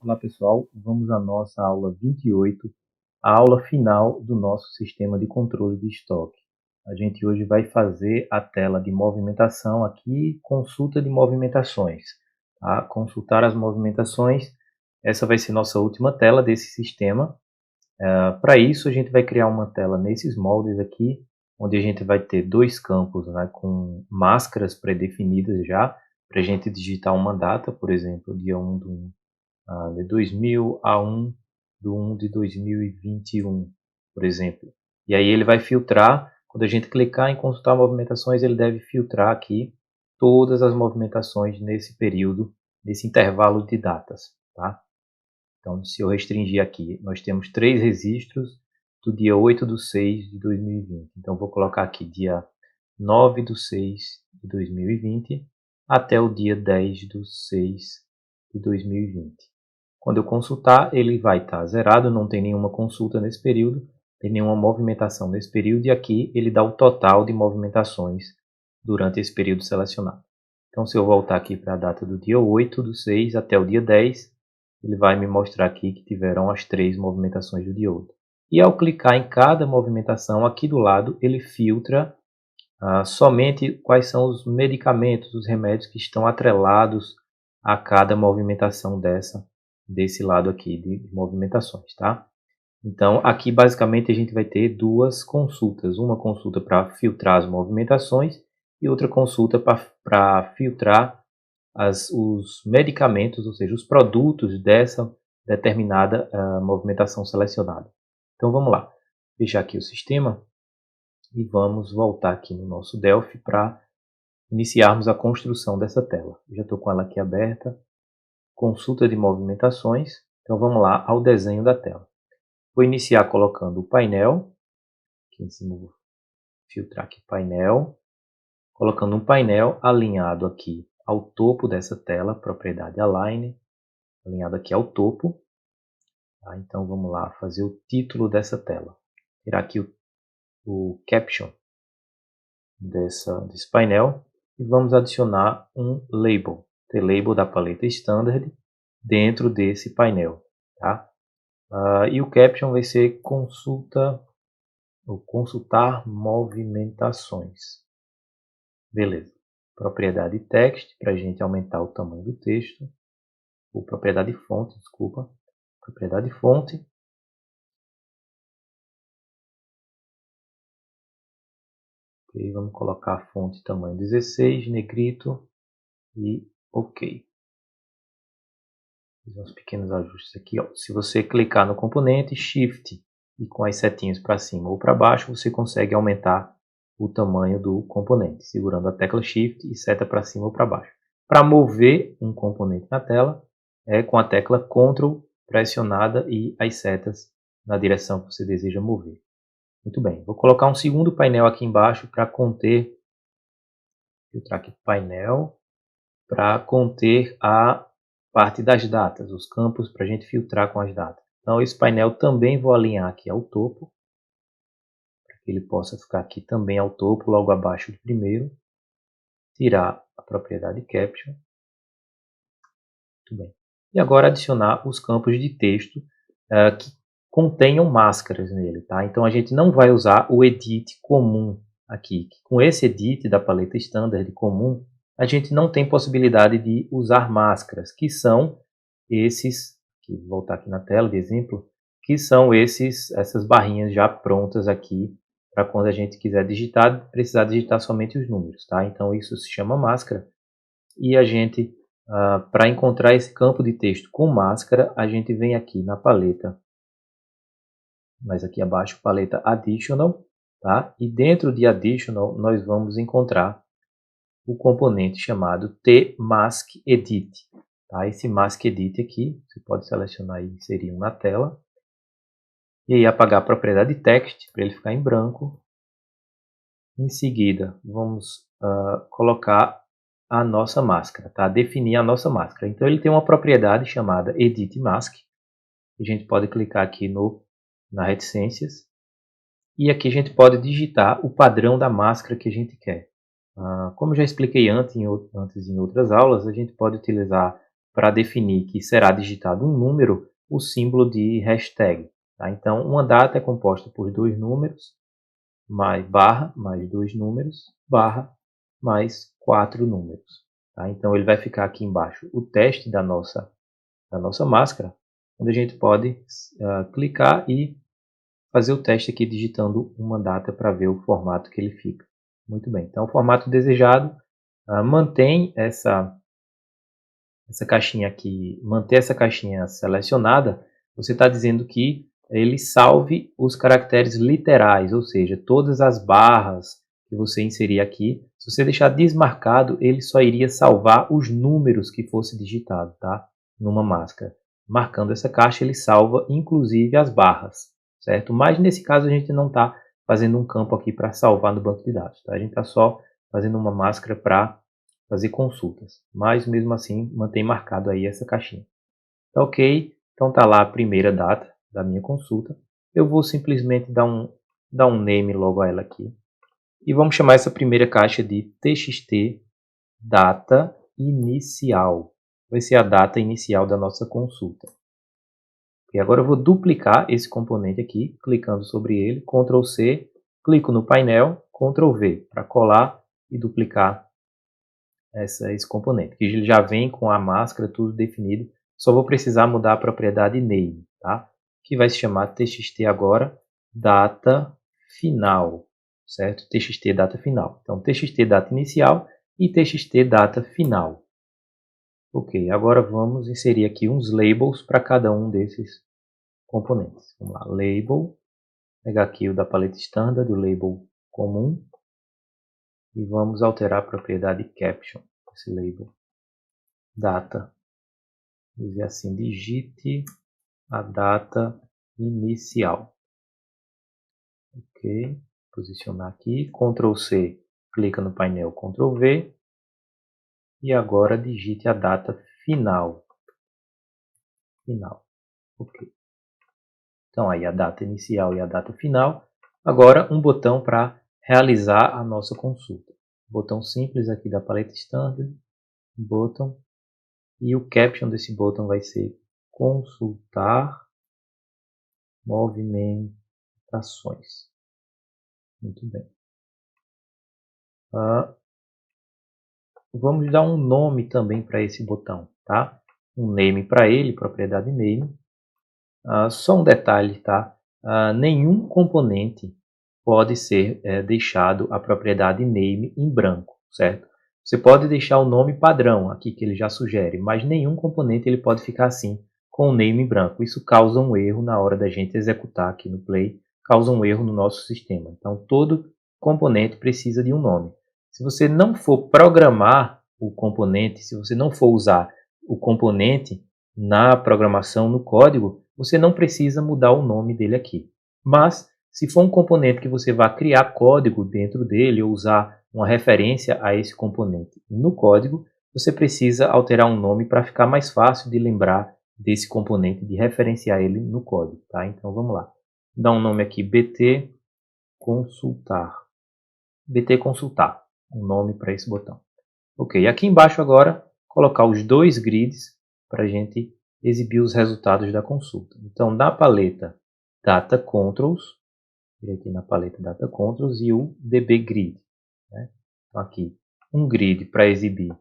Olá pessoal, vamos à nossa aula 28, a aula final do nosso sistema de controle de estoque. A gente hoje vai fazer a tela de movimentação aqui, consulta de movimentações. Tá? Consultar as movimentações, essa vai ser nossa última tela desse sistema. Para isso a gente vai criar uma tela nesses moldes aqui, onde a gente vai ter dois campos, né, com máscaras pré-definidas já, para a gente digitar uma data, por exemplo, dia 1 do de 2000 a 1 de 1 de 2021, por exemplo. E aí ele vai filtrar, quando a gente clicar em consultar movimentações, ele deve filtrar aqui todas as movimentações nesse período, nesse intervalo de datas. Tá? Então, se eu restringir aqui, nós temos 3 registros do dia 8 de 6 de 2020. Então, vou colocar aqui dia 9 de 6 de 2020 até o dia 10 de 6 de 2020. Quando eu consultar, ele vai estar zerado, não tem nenhuma consulta nesse período, tem nenhuma movimentação nesse período, e aqui ele dá o total de movimentações durante esse período selecionado. Então, se eu voltar aqui para a data do dia 8 do 6 até o dia 10, ele vai me mostrar aqui que tiveram as 3 movimentações do dia 8. E ao clicar em cada movimentação, aqui do lado, ele filtra somente quais são os medicamentos, os remédios que estão atrelados a cada movimentação desse lado aqui de movimentações, tá? Então, aqui basicamente a gente vai ter duas consultas. Uma consulta para filtrar as movimentações e outra consulta para filtrar os medicamentos, ou seja, os produtos dessa determinada movimentação selecionada. Então, vamos lá. Fechar aqui o sistema e vamos voltar aqui no nosso Delphi para iniciarmos a construção dessa tela. Eu já estou com ela aqui aberta. Consulta de movimentações. Então vamos lá ao desenho da tela. Vou iniciar colocando o painel. Aqui em cima vou filtrar aqui painel. Colocando um painel alinhado aqui ao topo dessa tela, propriedade align, alinhado aqui ao topo. Tá? Então vamos lá fazer o título dessa tela. Tirar aqui o caption desse painel e vamos adicionar um label, label da paleta standard dentro desse painel, tá? E o caption vai ser consultar movimentações. Beleza. Propriedade text para a gente aumentar o tamanho do texto. Ou propriedade fonte, desculpa. Propriedade fonte. Ok, vamos colocar a fonte tamanho 16, negrito e ok. Fazer uns pequenos ajustes aqui. Ó. Se você clicar no componente, Shift e com as setinhas para cima ou para baixo, você consegue aumentar o tamanho do componente, segurando a tecla Shift e seta para cima ou para baixo. Para mover um componente na tela, é com a tecla Ctrl pressionada e as setas na direção que você deseja mover. Muito bem, vou colocar um segundo painel aqui embaixo para conter, filtrar aqui painel, para conter a parte das datas, os campos para a gente filtrar com as datas. Então esse painel também vou alinhar aqui ao topo, para que ele possa ficar aqui também ao topo, logo abaixo do primeiro. Tirar a propriedade caption. Muito bem. E agora adicionar os campos de texto que contenham máscaras nele. Tá? Então a gente não vai usar o edit comum aqui. Com esse edit da paleta standard comum, a gente não tem possibilidade de usar máscaras, que são esses, vou voltar aqui na tela de exemplo, que são essas barrinhas já prontas aqui, para quando a gente quiser digitar, precisar digitar somente os números. Tá? Então isso se chama máscara, e a gente, para encontrar esse campo de texto com máscara, a gente vem aqui na paleta, mais aqui abaixo, paleta Additional, tá? E dentro de Additional nós vamos encontrar o componente chamado tMaskEdit. Tá? Esse Mask Edit aqui, você pode selecionar e inserir na tela. E aí apagar a propriedade text, para ele ficar em branco. Em seguida, vamos colocar a nossa máscara, tá? Definir a nossa máscara. Então ele tem uma propriedade chamada Edit Mask. A gente pode clicar aqui na reticências. E aqui a gente pode digitar o padrão da máscara que a gente quer. Como já expliquei antes em outras aulas, a gente pode utilizar para definir que será digitado um número, o símbolo de hashtag. Tá? Então, uma data é composta por 2 números, mais barra, mais 2 números, barra, mais 4 números. Tá? Então, ele vai ficar aqui embaixo o teste da nossa máscara, onde a gente pode clicar e fazer o teste aqui digitando uma data para ver o formato que ele fica. Muito bem, então o formato desejado mantém essa caixinha aqui, manter essa caixinha selecionada, você está dizendo que ele salve os caracteres literais, ou seja, todas as barras que você inserir aqui, se você deixar desmarcado, ele só iria salvar os números que fosse digitado, tá? Numa máscara. Marcando essa caixa, ele salva inclusive as barras, certo? Mas nesse caso a gente não está fazendo um campo aqui para salvar no banco de dados, tá? A gente está só fazendo uma máscara para fazer consultas, mas mesmo assim mantém marcado aí essa caixinha. Tá ok, então tá lá a primeira data da minha consulta. Eu vou simplesmente dar um name logo a ela aqui. E vamos chamar essa primeira caixa de txt data inicial. Vai ser a data inicial da nossa consulta. E agora eu vou duplicar esse componente aqui, clicando sobre ele, Ctrl C, clico no painel, Ctrl V, para colar e duplicar esse componente, que ele já vem com a máscara tudo definido. Só vou precisar mudar a propriedade name, tá? Que vai se chamar txt agora data final, certo? Txt data final. Então txt data inicial e txt data final. Ok, agora vamos inserir aqui uns labels para cada um desses componentes. Vamos lá, label, pegar aqui o da paleta standard, o label comum, e vamos alterar a propriedade caption, esse label, data. Dizer assim, digite a data inicial. Ok, posicionar aqui, Ctrl C, clica no painel, Ctrl V, e agora digite a data final. Final, ok. Então aí a data inicial e a data final. Agora um botão para realizar a nossa consulta. Botão simples aqui da paleta standard, botão, e o caption desse botão vai ser consultar movimentações. Muito bem. Vamos dar um nome também para esse botão, tá? Um name para ele, propriedade name. Só um detalhe, tá? Nenhum componente pode ser deixado a propriedade name em branco, certo? Você pode deixar o nome padrão aqui que ele já sugere, mas nenhum componente ele pode ficar assim com o name em branco. Isso causa um erro na hora da gente executar aqui no Play, causa um erro no nosso sistema. Então todo componente precisa de um nome. Se você não for programar o componente, se você não for usar o componente na programação, no código, você não precisa mudar o nome dele aqui. Mas, se for um componente que você vai criar código dentro dele ou usar uma referência a esse componente no código, você precisa alterar um nome para ficar mais fácil de lembrar desse componente, de referenciar ele no código. Tá? Então vamos lá. Dá um nome aqui, BT consultar. BT consultar, um nome para esse botão. Ok, aqui embaixo agora, colocar os dois grids para a gente exibir os resultados da consulta. Então, na paleta Data Controls, aqui na paleta Data Controls e o DB Grid. Né? Então, aqui, um grid para exibir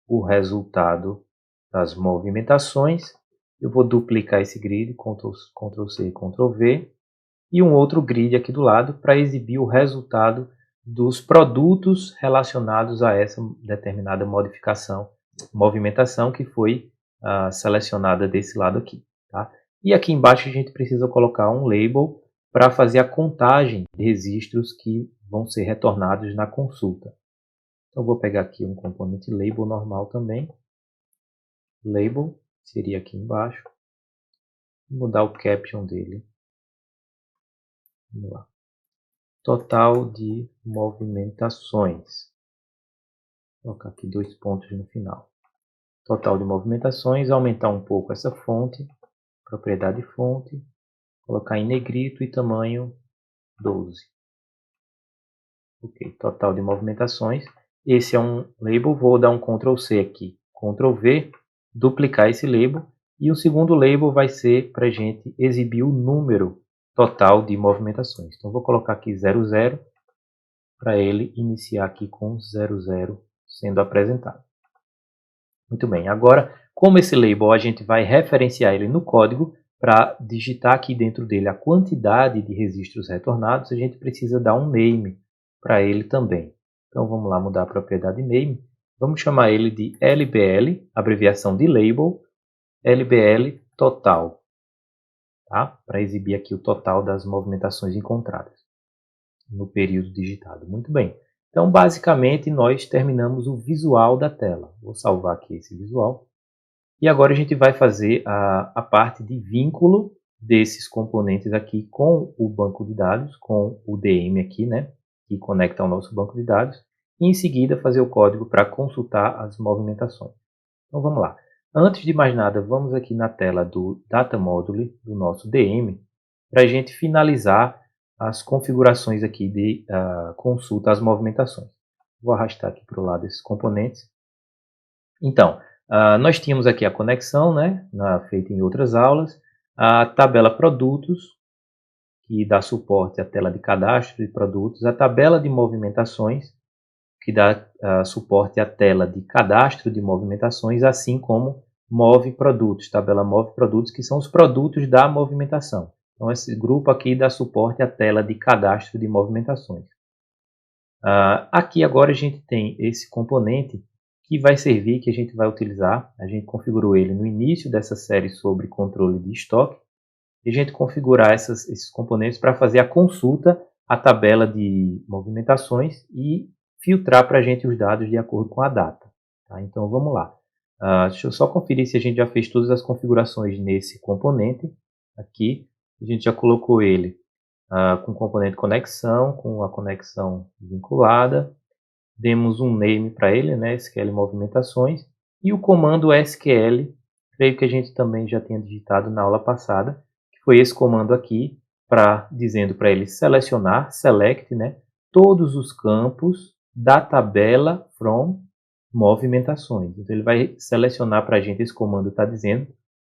o resultado das movimentações. Eu vou duplicar esse grid, Ctrl C, Ctrl V, e um outro grid aqui do lado para exibir o resultado dos produtos relacionados a essa determinada movimentação que foi selecionada desse lado aqui. Tá? E aqui embaixo a gente precisa colocar um label para fazer a contagem de registros que vão ser retornados na consulta. Então vou pegar aqui um componente label normal também. Label seria aqui embaixo. Vou mudar o caption dele. Vamos lá. Total de movimentações. Vou colocar aqui 2 pontos no final. Total de movimentações, aumentar um pouco essa fonte, propriedade fonte, colocar em negrito e tamanho 12. Ok, total de movimentações. Esse é um label, vou dar um Ctrl C aqui, Ctrl V, duplicar esse label. E o segundo label vai ser para a gente exibir o número total de movimentações. Então, vou colocar aqui 00 para ele iniciar aqui com 00 sendo apresentado. Muito bem, agora, como esse label a gente vai referenciar ele no código, para digitar aqui dentro dele a quantidade de registros retornados, a gente precisa dar um name para ele também. Então, vamos lá mudar a propriedade name. Vamos chamar ele de LBL, abreviação de label, LBL total, tá? Para exibir aqui o total das movimentações encontradas no período digitado. Muito bem. Então, basicamente, nós terminamos o visual da tela. Vou salvar aqui esse visual. E agora a gente vai fazer a parte de vínculo desses componentes aqui com o banco de dados, com o DM aqui, né, que conecta ao nosso banco de dados, e em seguida fazer o código para consultar as movimentações. Então vamos lá. Antes de mais nada, vamos aqui na tela do Data Module, do nosso DM, para a gente finalizar as configurações aqui de consulta às movimentações. Vou arrastar aqui para o lado esses componentes. Então, nós tínhamos aqui a conexão, né, feita em outras aulas, a tabela produtos, que dá suporte à tela de cadastro de produtos, a tabela de movimentações, que dá suporte à tela de cadastro de movimentações, assim como move produtos, tabela move produtos, que são os produtos da movimentação. Então, esse grupo aqui dá suporte à tela de cadastro de movimentações. Aqui agora a gente tem esse componente que vai servir, que a gente vai utilizar. A gente configurou ele no início dessa série sobre controle de estoque. E a gente configurar esses componentes para fazer a consulta à tabela de movimentações e filtrar para a gente os dados de acordo com a data. Tá? Então vamos lá. Deixa eu só conferir se a gente já fez todas as configurações nesse componente. Aqui a gente já colocou ele com o componente conexão, com a conexão vinculada. Demos um name para ele, né, SQL movimentações, e o comando SQL, creio que a gente também já tinha digitado na aula passada, que foi esse comando aqui, dizendo para ele selecionar, select, né, todos os campos da tabela from movimentações. Então ele vai selecionar para a gente, esse comando está dizendo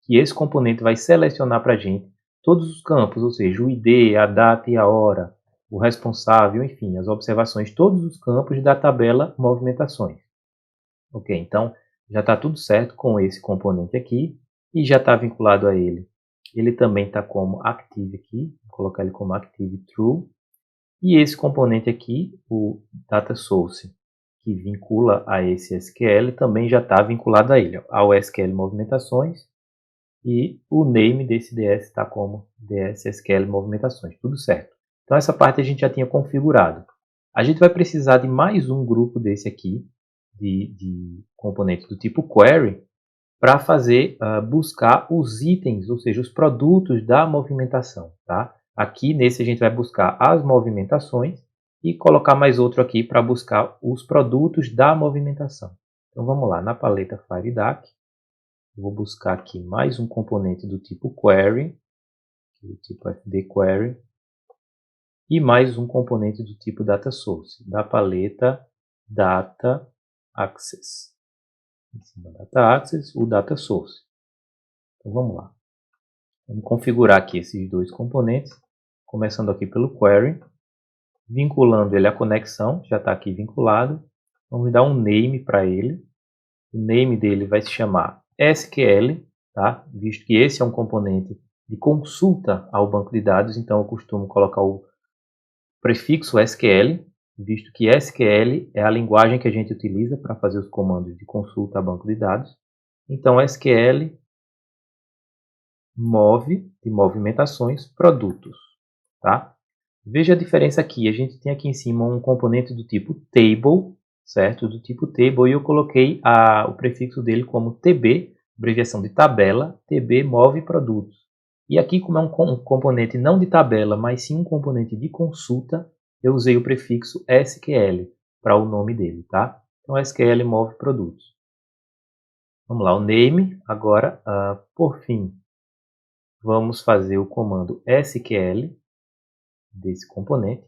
que esse componente vai selecionar para a gente todos os campos, ou seja, o ID, a data e a hora, o responsável, enfim, as observações, todos os campos da tabela movimentações. Ok, então já está tudo certo com esse componente aqui e já está vinculado a ele. Ele também está como active aqui, vou colocar ele como active true. E esse componente aqui, o data source, que vincula a esse SQL, também já está vinculado a ele, ao SQL movimentações. E o name desse DS está como DS SQL movimentações, tudo certo. Então essa parte a gente já tinha configurado. A gente vai precisar de mais um grupo desse aqui, de componentes do tipo query, para fazer buscar os itens, ou seja, os produtos da movimentação. Tá? Aqui nesse a gente vai buscar as movimentações e colocar mais outro aqui para buscar os produtos da movimentação. Então vamos lá, na paleta FireDAC, vou buscar aqui mais um componente do tipo query, do tipo fdQuery, e mais um componente do tipo data source, da paleta data access. Em cima da data access, o data source. Então vamos lá. Vamos configurar aqui esses dois componentes, começando aqui pelo query, vinculando ele à conexão, já está aqui vinculado. Vamos dar um name para ele. O name dele vai se chamar SQL, tá? Visto que esse é um componente de consulta ao banco de dados, então eu costumo colocar o prefixo SQL, visto que SQL é a linguagem que a gente utiliza para fazer os comandos de consulta a banco de dados. Então SQL move, de movimentações, produtos. Tá? Veja a diferença aqui, a gente tem aqui em cima um componente do tipo table, certo? Do tipo table, e eu coloquei o prefixo dele como TB, abreviação de tabela, TB move produtos. E aqui, como é um componente não de tabela, mas sim um componente de consulta, eu usei o prefixo SQL para o nome dele, tá? Então, SQL move produtos. Vamos lá, o name. Agora, por fim, vamos fazer o comando SQL desse componente,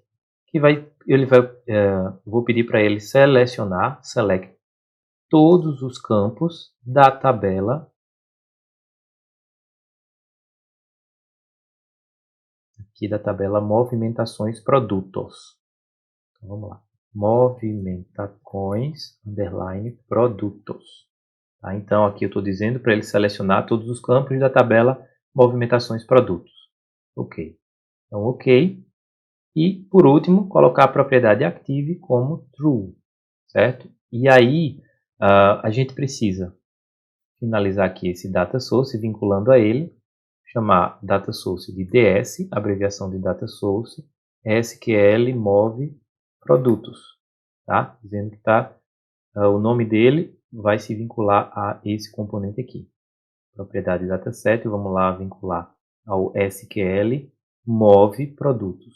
que vou pedir para ele selecionar, select todos os campos da tabela aqui da tabela movimentações produtos. Então, vamos lá. Movimentações, underline, produtos. Tá? Então, aqui eu estou dizendo para ele selecionar todos os campos da tabela movimentações produtos. Ok. Então, ok. E, por último, colocar a propriedade active como true. Certo? E aí, a gente precisa finalizar aqui esse data source, vinculando a ele, chamar data source de DS, abreviação de data source, SQL move produtos, tá? Dizendo que o nome dele vai se vincular a esse componente aqui. Propriedade dataset, vamos lá vincular ao SQL move produtos.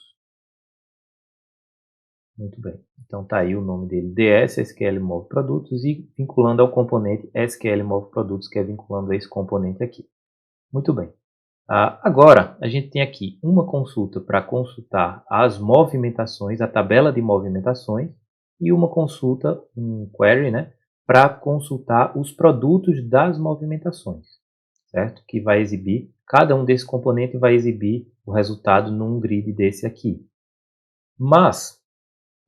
Muito bem. Então tá aí o nome dele, DS SQL move produtos, e vinculando ao componente SQL move produtos, que é vinculando a esse componente aqui. Muito bem. Agora, a gente tem aqui uma consulta para consultar as movimentações, a tabela de movimentações, e uma consulta, um query, né, para consultar os produtos das movimentações, certo? Que vai exibir, cada um desses componentes vai exibir o resultado num grid desse aqui. Mas,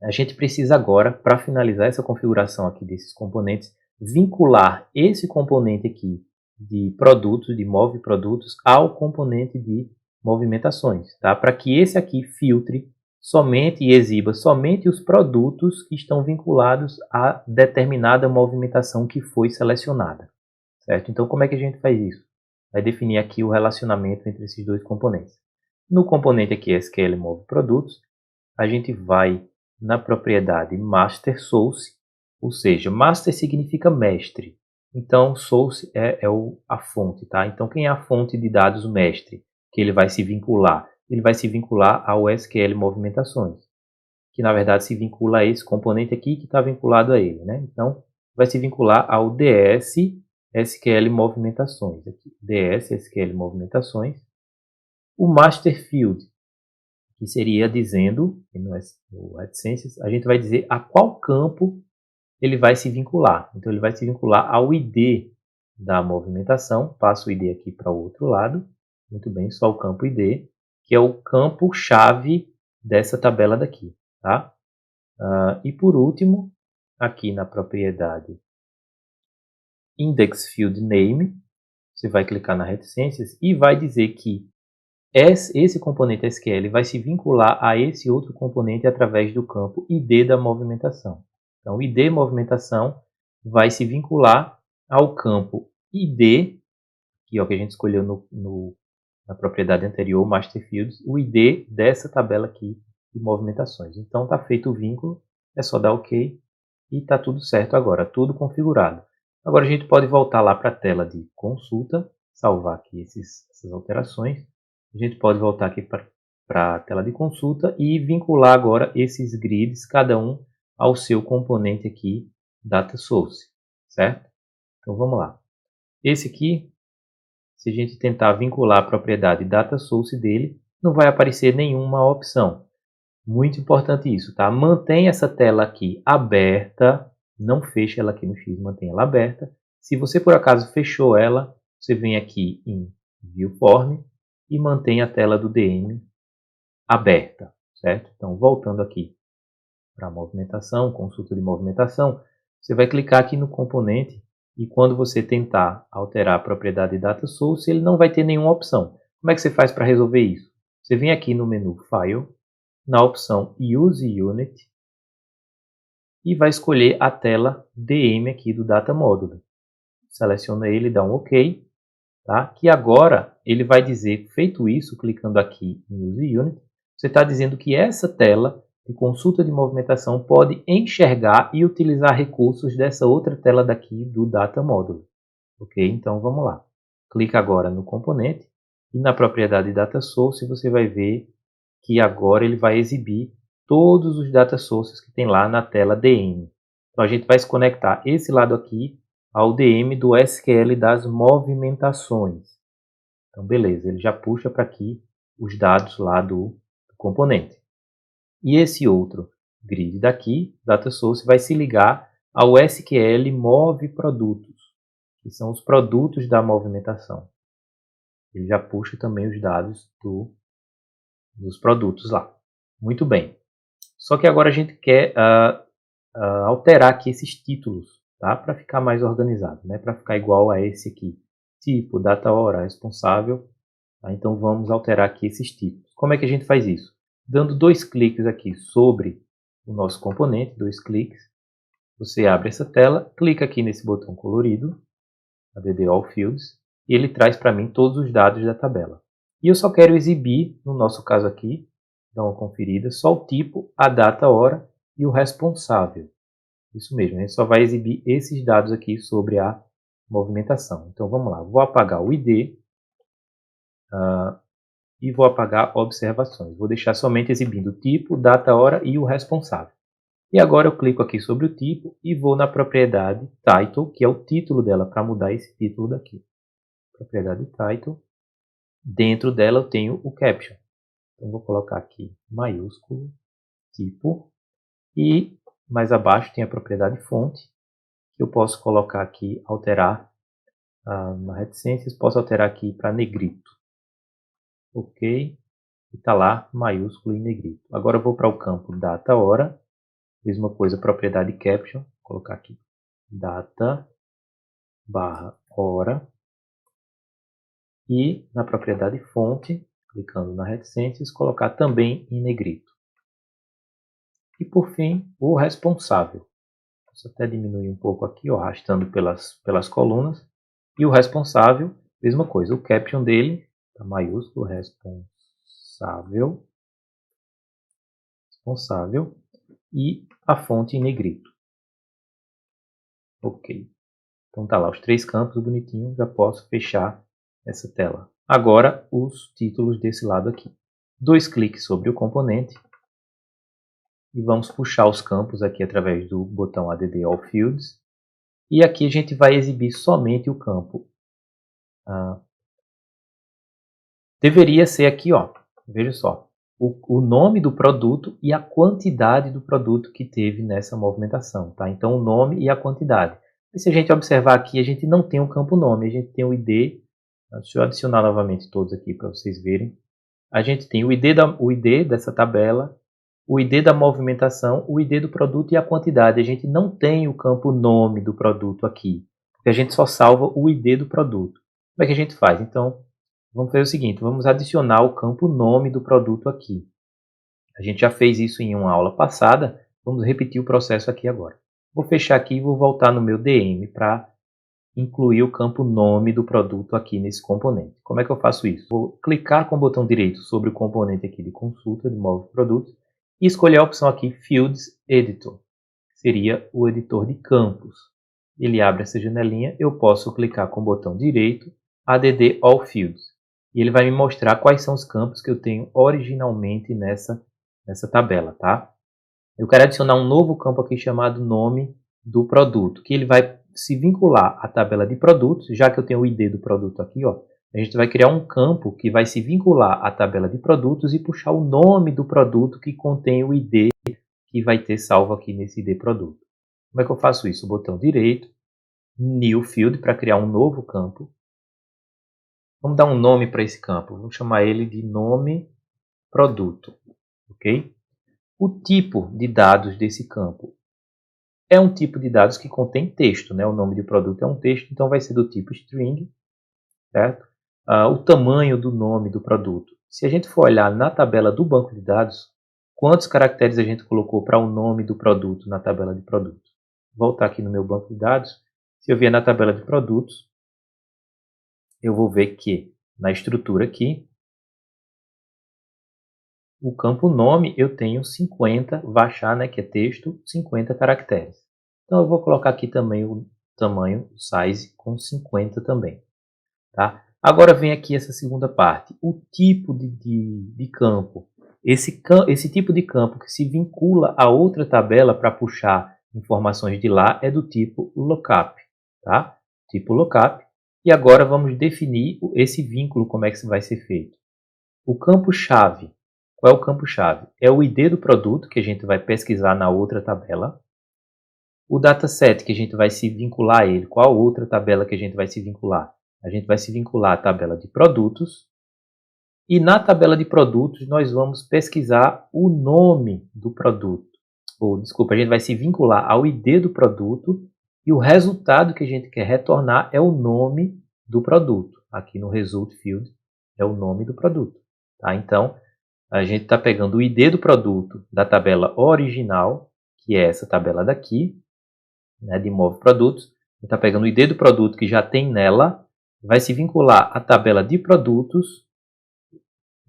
a gente precisa agora, para finalizar essa configuração aqui desses componentes, vincular esse componente aqui de produtos, de move produtos, ao componente de movimentações, tá? Para que esse aqui filtre somente e exiba somente os produtos que estão vinculados a determinada movimentação que foi selecionada, certo? Então, como é que a gente faz isso? Vai definir aqui o relacionamento entre esses dois componentes. No componente aqui SQL move produtos, a gente vai na propriedade master source, ou seja, master significa mestre. Então, source é a fonte, tá? Então, quem é a fonte de dados mestre que ele vai se vincular? Ele vai se vincular ao SQL movimentações, que na verdade se vincula a esse componente aqui que está vinculado a ele, né? Então, vai se vincular ao DS SQL movimentações, aqui, DS SQL movimentações. O master field, que seria dizendo, no AdSense, a gente vai dizer a qual campo ele vai se vincular. Então, ele vai se vincular ao ID da movimentação. Passo o ID aqui para o outro lado. Muito bem, só o campo ID, que é o campo-chave dessa tabela daqui. Tá? E por último, aqui na propriedade Index Field Name, você vai clicar na reticências e vai dizer que esse componente SQL vai se vincular a esse outro componente através do campo ID da movimentação. Então, o ID movimentação vai se vincular ao campo ID, que é o que a gente escolheu na propriedade anterior, Master Fields, o ID dessa tabela aqui de movimentações. Então, está feito o vínculo, é só dar OK e está tudo certo agora, tudo configurado. Agora a gente pode voltar lá para a tela de consulta, salvar aqui essas alterações. A gente pode voltar aqui para a tela de consulta e vincular agora esses grids, cada um ao seu componente aqui, Data Source, certo? Então vamos lá. Esse aqui, se a gente tentar vincular a propriedade Data Source dele, não vai aparecer nenhuma opção. Muito importante isso, tá? Mantenha essa tela aqui aberta, não feche ela aqui no X, mantenha ela aberta. Se você por acaso fechou ela, você vem aqui em Viewform e mantém a tela do DM aberta, certo? Então, voltando aqui para a movimentação, consulta de movimentação, você vai clicar aqui no componente e quando você tentar alterar a propriedade Data Source, ele não vai ter nenhuma opção. Como é que você faz para resolver isso? Você vem aqui no menu File, na opção Use Unit e vai escolher a tela DM aqui do Data Module. Seleciona ele, dá um OK. Tá? Que agora ele vai dizer, feito isso, clicando aqui em Use Unit, você está dizendo que essa tela de consulta de movimentação pode enxergar e utilizar recursos dessa outra tela daqui do Data Module. Ok? Então vamos lá. Clica agora no componente e na propriedade Data Source você vai ver que agora ele vai exibir todos os data sources que tem lá na tela DM. Então a gente vai se conectar esse lado aqui ao DM do SQL das movimentações. Então, beleza, ele já puxa para aqui os dados lá do componente. E esse outro grid daqui, Data Source, vai se ligar ao SQL move produtos, que são os produtos da movimentação. Ele já puxa também os dados dos produtos lá. Muito bem. Só que agora a gente quer alterar aqui esses títulos, tá? Para ficar mais organizado, né? Para ficar igual a esse aqui. Tipo, data, hora, responsável. Tá? Então vamos alterar aqui esses títulos. Como é que a gente faz isso? Dando 2 cliques aqui sobre o nosso componente, 2 cliques. Você abre essa tela, clica aqui nesse botão colorido, add all fields, e ele traz para mim todos os dados da tabela. E eu só quero exibir, no nosso caso aqui, dá uma conferida, só o tipo, a data, a hora e o responsável. Isso mesmo, a gente só vai exibir esses dados aqui sobre a movimentação. Então vamos lá, vou apagar o ID e vou apagar observações. Vou deixar somente exibindo o tipo, data, hora e o responsável. E agora eu clico aqui sobre o tipo e vou na propriedade title, que é o título dela, para mudar esse título daqui. Propriedade title. Dentro dela eu tenho o caption. Então vou colocar aqui maiúsculo, tipo, e mais abaixo tem a propriedade fonte, que eu posso colocar aqui, alterar na reticências, posso alterar aqui para negrito. Ok, e está lá maiúsculo e negrito. Agora eu vou para o campo data, hora, mesma coisa, propriedade caption, vou colocar aqui data barra hora, e na propriedade fonte, clicando na reticências, colocar também em negrito. E por fim, o responsável. Posso até diminuir um pouco aqui, ó, arrastando pelas colunas. E o responsável, mesma coisa, o caption dele, tá maiúsculo, responsável, e a fonte em negrito. Ok. Então tá lá os 3 campos bonitinhos, já posso fechar essa tela. Agora os títulos desse lado aqui. 2 cliques sobre o componente e vamos puxar os campos aqui através do botão add all fields. E aqui a gente vai exibir somente o campo. Deveria ser aqui, ó, veja só, o nome do produto e a quantidade do produto que teve nessa movimentação. Tá? Então o nome e a quantidade. E se a gente observar aqui, a gente não tem um campo nome, a gente tem o ID. Deixa eu adicionar novamente todos aqui para vocês verem. A gente tem o ID dessa tabela, o ID da movimentação, o ID do produto e a quantidade. A gente não tem o campo nome do produto aqui, porque a gente só salva o ID do produto. Como é que a gente faz? Então, vamos fazer o seguinte, vamos adicionar o campo nome do produto aqui. A gente já fez isso em uma aula passada, vamos repetir o processo aqui agora. Vou fechar aqui e vou voltar no meu DM para incluir o campo nome do produto aqui nesse componente. Como é que eu faço isso? Vou clicar com o botão direito sobre o componente aqui de consulta de Move Produtos e escolher a opção aqui Fields Editor, que seria o editor de campos. Ele abre essa janelinha, eu posso clicar com o botão direito Add All Fields e ele vai me mostrar quais são os campos que eu tenho originalmente nessa tabela, tá? Eu quero adicionar um novo campo aqui chamado nome do produto, que ele vai se vincular à tabela de produtos, já que eu tenho o ID do produto aqui, ó, a gente vai criar um campo que vai se vincular à tabela de produtos e puxar o nome do produto que contém o ID que vai ter salvo aqui nesse ID produto. Como é que eu faço isso? O botão direito, New Field, para criar um novo campo. Vamos dar um nome para esse campo, vamos chamar ele de nome produto, ok? O tipo de dados desse campo é um tipo de dados que contém texto, né? O nome do produto é um texto, então vai ser do tipo string, certo? O tamanho do nome do produto. Se a gente for olhar na tabela do banco de dados, quantos caracteres a gente colocou para o nome do produto na tabela de produtos? Vou voltar aqui no meu banco de dados. Se eu vier na tabela de produtos, eu vou ver que na estrutura aqui, o campo nome eu tenho 50, vachar, né, que é texto, 50 caracteres. Então eu vou colocar aqui também o tamanho, o size, com 50 também. Tá? Agora vem aqui essa segunda parte, o tipo de campo. Esse tipo de campo que se vincula a outra tabela para puxar informações de lá é do tipo lookup. Tá? Tipo lookup. E agora vamos definir esse vínculo, como é que vai ser feito. O campo-chave. Qual é o campo-chave? É o ID do produto, que a gente vai pesquisar na outra tabela. o dataset que a gente vai se vincular a ele. Qual outra tabela que a gente vai se vincular? A gente vai se vincular à tabela de produtos. E na tabela de produtos, nós vamos pesquisar o nome do produto. Desculpa, a gente vai se vincular ao ID do produto e o resultado que a gente quer retornar é o nome do produto. Aqui no Result Field é o nome do produto. Tá? Então, a gente está pegando o ID do produto da tabela original, que é essa tabela daqui, né, de Move Produtos. A gente está pegando o ID do produto que já tem nela, vai se vincular à tabela de produtos.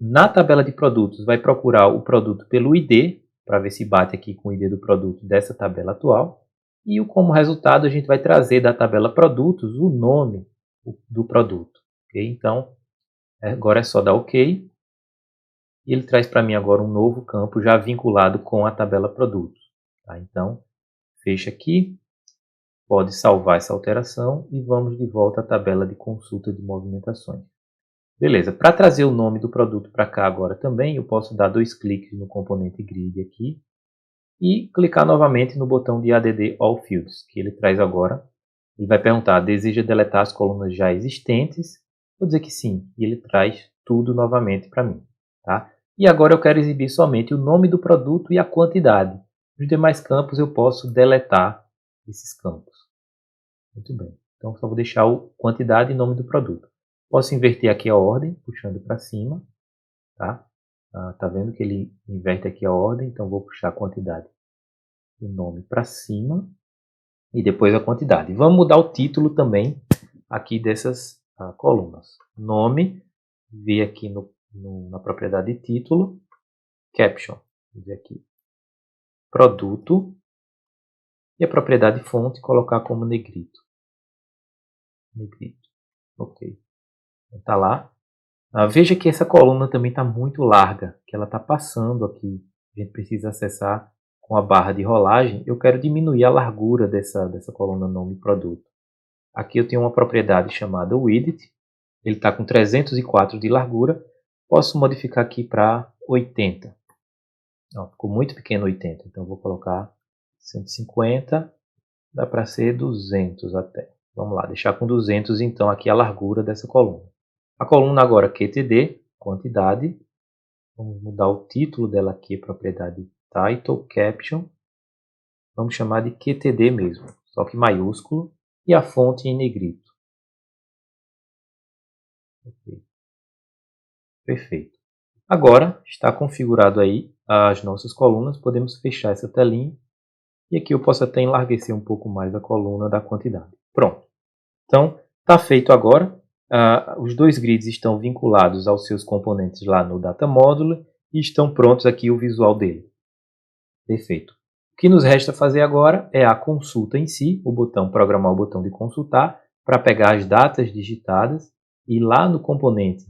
Na tabela de produtos, vai procurar o produto pelo ID, para ver se bate aqui com o ID do produto dessa tabela atual. E como resultado, a gente vai trazer da tabela produtos o nome do produto. Okay? Então, agora é só dar OK. E ele traz para mim agora um novo campo já vinculado com a tabela produtos. Tá? Então, fecha aqui. Pode salvar essa alteração e vamos de volta à tabela de consulta de movimentações. Beleza, para trazer o nome do produto para cá agora também, eu posso dar 2 cliques no componente grid aqui e clicar novamente no botão de Add All Fields, que ele traz agora. Ele vai perguntar, deseja deletar as colunas já existentes? Vou dizer que sim, e ele traz tudo novamente para mim. Tá? E agora eu quero exibir somente o nome do produto e a quantidade. Os demais campos eu posso deletar esses campos. Muito bem, então só vou deixar o quantidade e nome do produto. Posso inverter aqui a ordem, puxando para cima. Tá? Tá vendo que ele inverte aqui a ordem, então vou puxar a quantidade e o nome para cima e depois a quantidade. Vamos mudar o título também aqui dessas colunas. Nome, vir aqui na propriedade de título, caption, vou dizer aqui, produto e a propriedade fonte colocar como negrito. Negrito, ok. Está lá. Veja que essa coluna também está muito larga, que ela está passando aqui. A gente precisa acessar com a barra de rolagem. Eu quero diminuir a largura dessa coluna nome produto. Aqui eu tenho uma propriedade chamada width. Ele está com 304 de largura. Posso modificar aqui para 80. Ficou muito pequeno 80, então eu vou colocar 150. Dá para ser 200 até. Vamos lá, deixar com 200 então aqui a largura dessa coluna. A coluna agora QTD, quantidade. Vamos mudar o título dela aqui, propriedade Title Caption. Vamos chamar de QTD mesmo, só que maiúsculo. E a fonte em negrito. Okay. Perfeito. Agora está configurado aí as nossas colunas. Podemos fechar essa telinha. E aqui eu posso até enlarguecer um pouco mais a coluna da quantidade. Pronto. Então, está feito agora. Os 2 grids estão vinculados aos seus componentes lá no Data Modular e estão prontos aqui o visual dele. Perfeito. O que nos resta fazer agora é a consulta em si, programar o botão de consultar para pegar as datas digitadas e ir lá no componente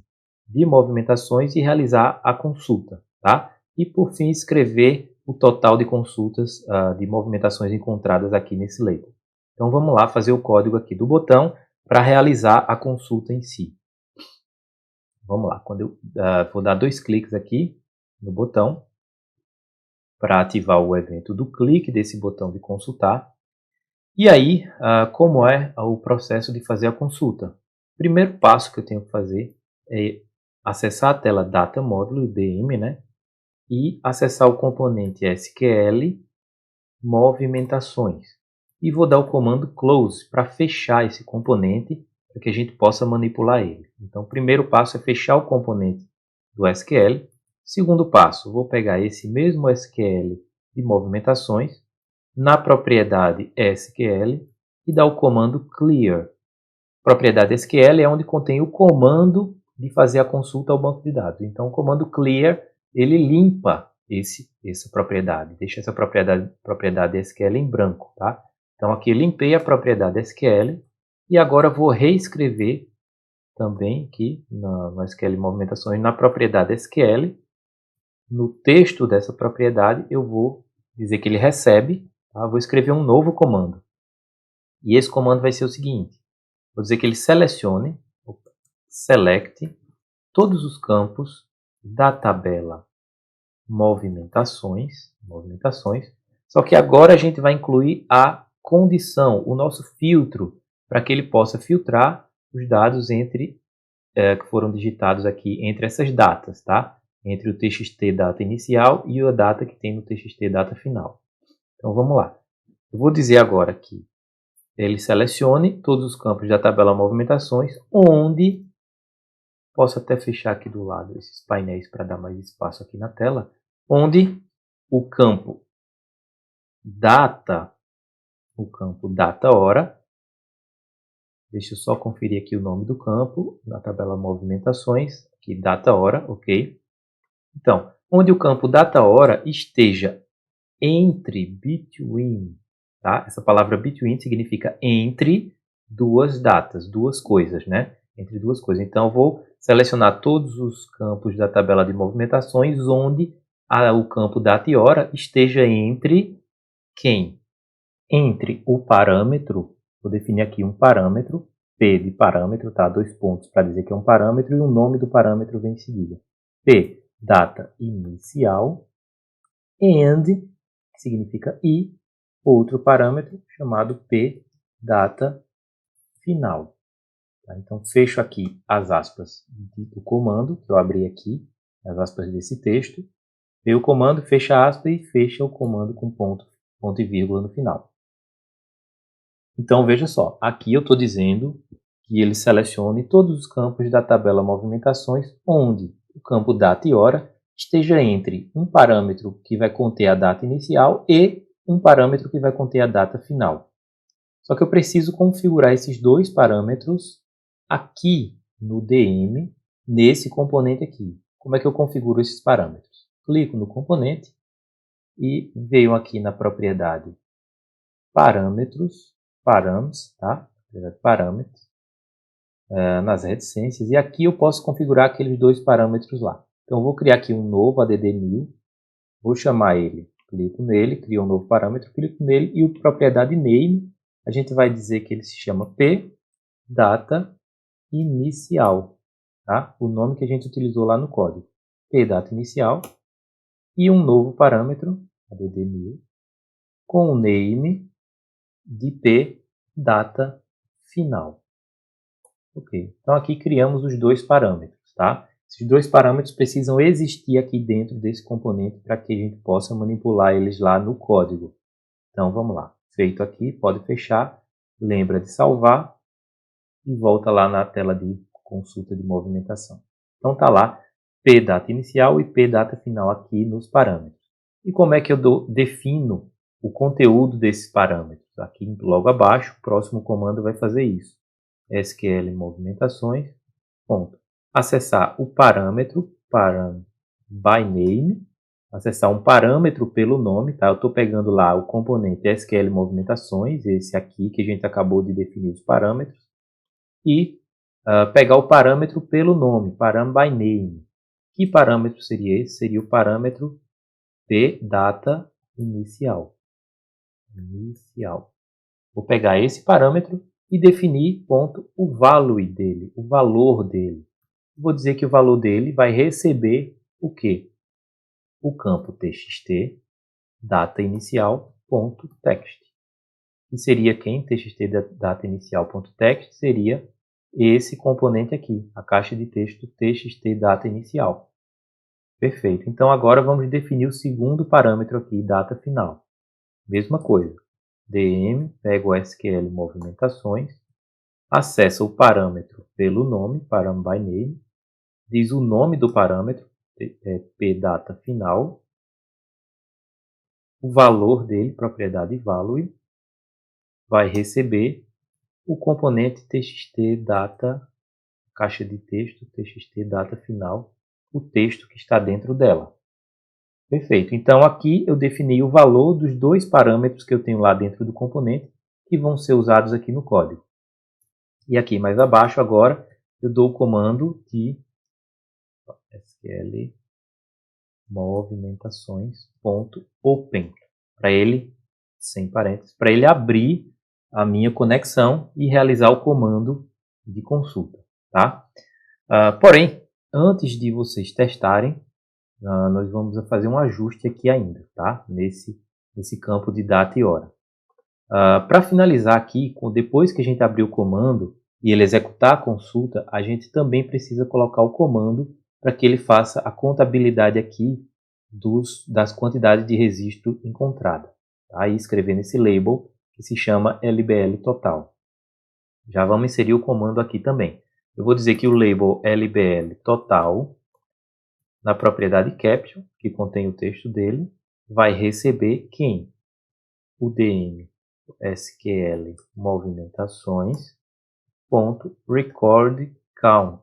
de movimentações e realizar a consulta. Tá? E por fim escrever o total de consultas de movimentações encontradas aqui nesse label. Então vamos lá fazer o código aqui do botão para realizar a consulta em si. Vamos lá, vou dar 2 cliques aqui no botão para ativar o evento do clique desse botão de consultar. E aí, como é o processo de fazer a consulta? O primeiro passo que eu tenho que fazer é acessar a tela Data Modular, DM, né? E acessar o componente SQL Movimentações. E vou dar o comando Close para fechar esse componente, para que a gente possa manipular ele. Então, o primeiro passo é fechar o componente do SQL. Segundo passo, vou pegar esse mesmo SQL de movimentações, na propriedade SQL, e dar o comando Clear. Propriedade SQL é onde contém o comando de fazer a consulta ao banco de dados. Então, o comando Clear, ele limpa essa propriedade, deixa essa propriedade SQL em branco. Tá? Então, aqui eu limpei a propriedade SQL e agora vou reescrever também aqui no SQL Movimentações, na propriedade SQL. No texto dessa propriedade, eu vou dizer que ele recebe. Tá? Vou escrever um novo comando. E esse comando vai ser o seguinte. Vou dizer que ele select todos os campos da tabela movimentações, só que agora a gente vai incluir a condição, o nosso filtro, para que ele possa filtrar os dados que foram digitados aqui entre essas datas, tá? Entre o txt data inicial e a data que tem no txt data final. Então vamos lá. Eu vou dizer agora que ele selecione todos os campos da tabela movimentações, onde, posso até fechar aqui do lado esses painéis para dar mais espaço aqui na tela, onde o campo data hora, deixa eu só conferir aqui o nome do campo na tabela movimentações, aqui data hora, ok? Então, onde o campo data hora esteja entre between, tá? Essa palavra between significa entre duas datas, duas coisas, né? Entre duas coisas. Então, eu vou selecionar todos os campos da tabela de movimentações onde o campo data e hora esteja entre quem? Entre o parâmetro, vou definir aqui um parâmetro, P de parâmetro, tá? 2 pontos para dizer que é um parâmetro e o nome do parâmetro vem em seguida. P, data inicial, and, que significa e, outro parâmetro chamado P, data final. Tá? Então, fecho aqui as aspas do comando, que eu abri aqui, as aspas desse texto. Vê o comando, fecha aspas e fecha o comando com ponto e vírgula no final. Então, veja só, aqui eu estou dizendo que ele selecione todos os campos da tabela movimentações onde o campo data e hora esteja entre um parâmetro que vai conter a data inicial e um parâmetro que vai conter a data final. Só que eu preciso configurar esses dois parâmetros aqui no DM, nesse componente aqui. Como é que eu configuro esses parâmetros? Clico no componente e venho aqui na propriedade parâmetros, params, tá? Parâmetros, nas reticências, e aqui eu posso configurar aqueles dois parâmetros lá. Então, eu vou criar aqui um novo add1000, vou chamar ele, clico nele, crio um novo parâmetro, clico nele, e o propriedade name, a gente vai dizer que ele se chama p data inicial, tá? O nome que a gente utilizou lá no código, p data inicial, e um novo parâmetro, add1000, com o name de p data final. Ok, então aqui criamos os dois parâmetros, tá? Esses dois parâmetros precisam existir aqui dentro desse componente para que a gente possa manipular eles lá no código. Então vamos lá, feito aqui, pode fechar, lembra de salvar e volta lá na tela de consulta de movimentação. Então está lá p data inicial e p data final aqui nos parâmetros. E como é que eu defino o conteúdo desses parâmetros? Aqui logo abaixo, o próximo comando vai fazer isso. SQL movimentações, ponto. Acessar o parâmetro, by name, acessar um parâmetro pelo nome, tá? Eu estou pegando lá o componente SQL movimentações, esse aqui que a gente acabou de definir os parâmetros, e pegar o parâmetro pelo nome, param by name. Que parâmetro seria esse? Seria o parâmetro p data inicial. Vou pegar esse parâmetro e definir ponto, o value dele, o valor dele. Vou dizer que o valor dele vai receber o quê? O campo txt data inicial.text. E seria quem? Txt data inicial.text seria esse componente aqui, a caixa de texto txt data inicial. Perfeito. Então agora vamos definir o segundo parâmetro aqui, data final. Mesma coisa. DM, pega o SQL movimentações, acessa o parâmetro pelo nome, param by name, diz o nome do parâmetro, p data final, o valor dele, propriedade value, vai receber o componente txt data, caixa de texto, txt data final, o texto que está dentro dela. Perfeito. Então aqui eu defini o valor dos dois parâmetros que eu tenho lá dentro do componente que vão ser usados aqui no código. E aqui mais abaixo agora eu dou o comando de SQL movimentações.open para ele, sem parênteses, para ele abrir a minha conexão e realizar o comando de consulta, tá? Porém, antes de vocês testarem, nós vamos fazer um ajuste aqui ainda, tá? Nesse campo de data e hora. Para finalizar aqui, depois que a gente abrir o comando e ele executar a consulta, a gente também precisa colocar o comando para que ele faça a contabilidade aqui das quantidades de registro encontrada. Tá? E escrever nesse label que se chama LBL total. Já vamos inserir o comando aqui também. Eu vou dizer que o label LBL total, na propriedade caption, que contém o texto dele, vai receber quem? O DM SQL movimentações ponto record count.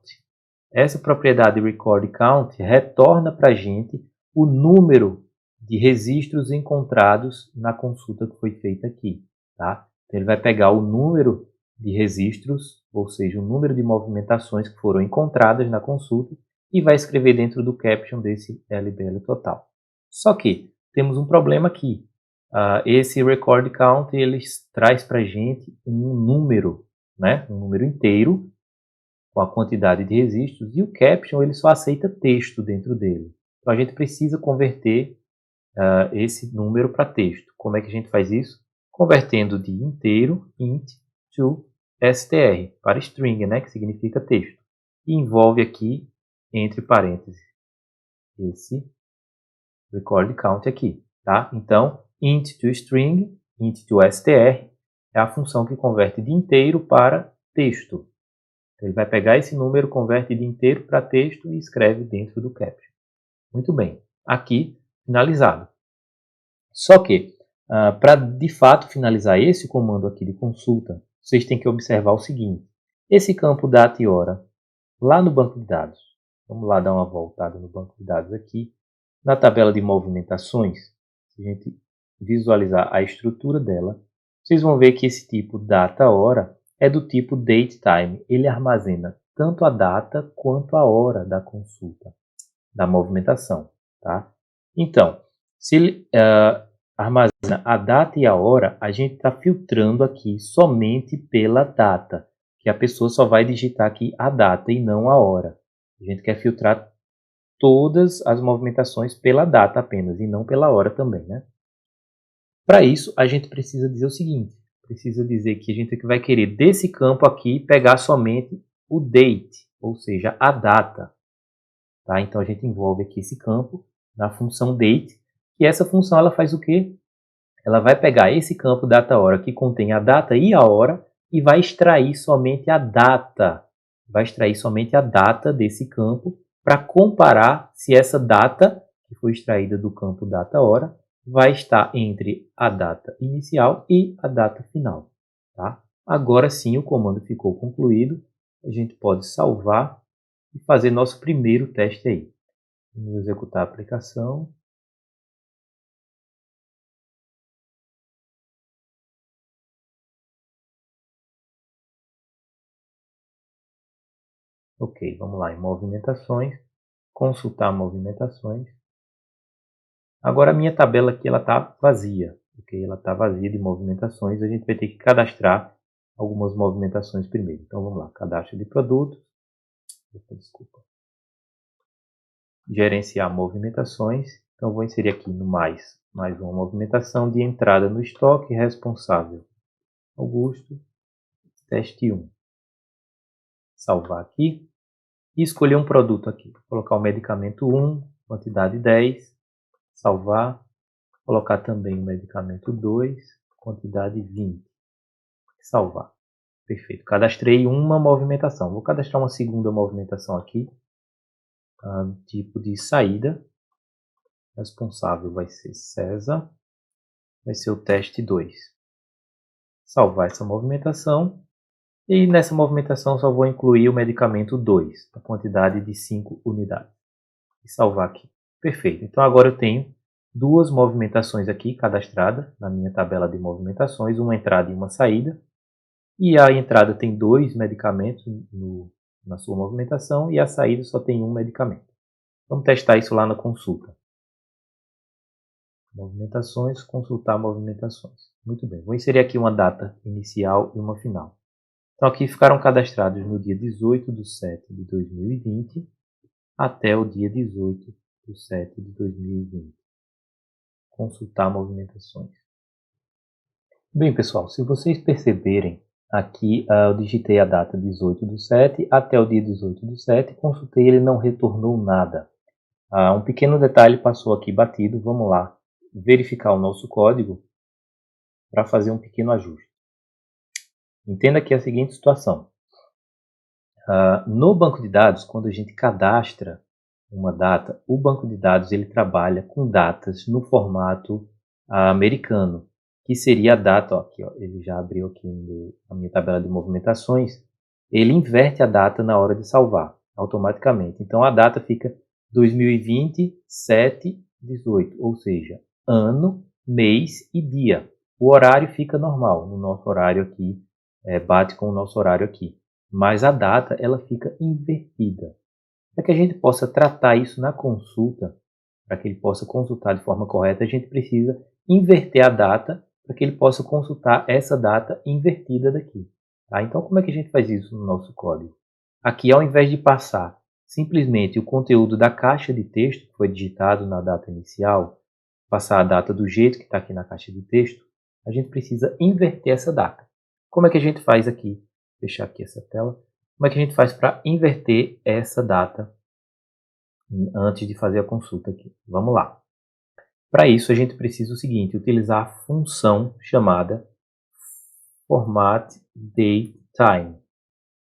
Essa propriedade record count retorna para a gente o número de registros encontrados na consulta que foi feita aqui. Tá? Então, ele vai pegar o número de registros, ou seja, o número de movimentações que foram encontradas na consulta e vai escrever dentro do caption desse LBL total. Só que temos um problema aqui. Esse record count ele traz para a gente um número, né? Um número inteiro com a quantidade de registros, e o caption ele só aceita texto dentro dele. Então a gente precisa converter esse número para texto. Como é que a gente faz isso? Convertendo de inteiro, int, to str, para string, né, que significa texto. E envolve aqui, entre parênteses, esse record count aqui. Tá? Então, int to string, int to str, é a função que converte de inteiro para texto. Ele vai pegar esse número, converte de inteiro para texto e escreve dentro do caption. Muito bem. Aqui, finalizado. Só que, para de fato finalizar esse comando aqui de consulta, vocês têm que observar o seguinte. Esse campo data e hora, lá no banco de dados, vamos lá dar uma voltada no banco de dados aqui, na tabela de movimentações, se a gente visualizar a estrutura dela, vocês vão ver que esse tipo data-hora é do tipo datetime. Ele armazena tanto a data quanto a hora da consulta, da movimentação. Tá? Então, se ele armazena a data e a hora, a gente está filtrando aqui somente pela data, que a pessoa só vai digitar aqui a data e não a hora. A gente quer filtrar todas as movimentações pela data apenas e não pela hora também, né? Para isso, a gente precisa dizer o seguinte, precisa dizer que a gente vai querer desse campo aqui pegar somente o date, ou seja, a data. Tá? Então a gente envolve aqui esse campo na função date, e essa função ela faz o quê? Ela vai pegar esse campo data-hora que contém a data e a hora e vai extrair somente a data. Vai extrair somente a data desse campo para comparar se essa data que foi extraída do campo data-hora vai estar entre a data inicial e a data final. Tá? Agora sim o comando ficou concluído. A gente pode salvar e fazer nosso primeiro teste aí. Vamos executar a aplicação. Ok, vamos lá em movimentações, consultar movimentações. Agora a minha tabela aqui ela está vazia, ok? Ela está vazia de movimentações. A gente vai ter que cadastrar algumas movimentações primeiro. Então vamos lá, cadastro de produtos. Desculpa. Gerenciar movimentações. Então vou inserir aqui no mais uma movimentação de entrada no estoque responsável. Augusto, teste 1. Salvar aqui. E escolher um produto aqui. Vou colocar o medicamento 1, quantidade 10. Salvar. Colocar também o medicamento 2, quantidade 20. Salvar. Perfeito. Cadastrei uma movimentação. Vou cadastrar uma segunda movimentação aqui. Tipo de saída. Responsável vai ser César. Vai ser o teste 2. Salvar essa movimentação. E nessa movimentação só vou incluir o medicamento 2, a quantidade de 5 unidades. E salvar aqui. Perfeito. Então agora eu tenho duas movimentações aqui cadastradas na minha tabela de movimentações, uma entrada e uma saída. E a entrada tem 2 medicamentos na sua movimentação e a saída só tem um medicamento. Vamos testar isso lá na consulta. Movimentações, consultar movimentações. Muito bem, vou inserir aqui uma data inicial e uma final. Então aqui ficaram cadastrados no dia 18/7/2020 até o dia 18/7/2020. Consultar movimentações. Bem, pessoal, se vocês perceberem, aqui eu digitei a data 18/7 até o dia 18/7, consultei, ele não retornou nada. Um pequeno detalhe passou aqui batido, vamos lá verificar o nosso código para fazer um pequeno ajuste. Entenda aqui a seguinte situação. No banco de dados, quando a gente cadastra uma data, o banco de dados ele trabalha com datas no formato americano, que seria a data, ó, aqui, ó, ele já abriu aqui a minha tabela de movimentações, ele inverte a data na hora de salvar, automaticamente. Então a data fica 2020, 7/18, ou seja, ano, mês e dia. O horário fica normal, no nosso horário aqui, bate com o nosso horário aqui. Mas a data ela fica invertida. Para que a gente possa tratar isso na consulta, para que ele possa consultar de forma correta, a gente precisa inverter a data para que ele possa consultar essa data invertida daqui. Tá? Então, como é que a gente faz isso no nosso código? Aqui, ao invés de passar simplesmente o conteúdo da caixa de texto que foi digitado na data inicial, passar a data do jeito que está aqui na caixa de texto, a gente precisa inverter essa data. Como é que a gente faz aqui? Vou fechar aqui essa tela. Como é que a gente faz para inverter essa data antes de fazer a consulta aqui? Vamos lá. Para isso, a gente precisa o seguinte, utilizar a função chamada formatDateTime.